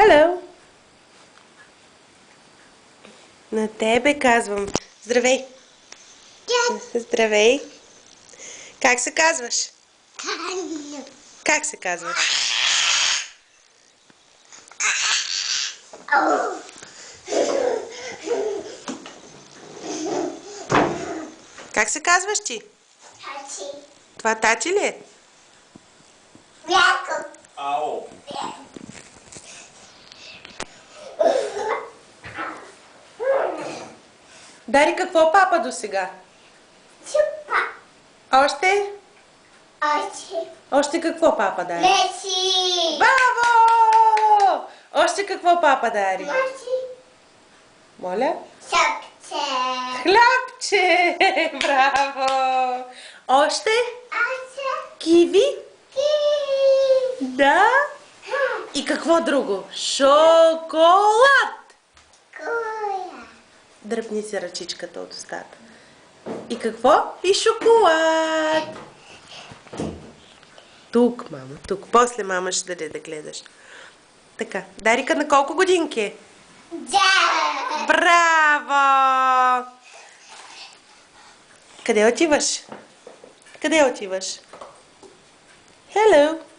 Hello! На тебе казвам. Здравей! Здравей! Как се казваш? Как се казваш? Как се казваш ти? Тачи. Това Тачи ли е? Бяко. Ау. Дари, какво папа до сега? Чупа. Още? Очи. Още какво папа дари? Лечи. Браво! Още какво папа дари? Очи. Моля? Шапче. Хлябче! Браво! Още? Очи. Киви? Ки. Да. И какво друго? Шоколад! Коя. Дръпни си ръчичката от устата. И какво? И шоколад! Тук, мама, тук. После мама ще даде да гледаш. Така. Дарика на колко годинки е? Да. Браво! Къде отиваш? Къде отиваш? Hello!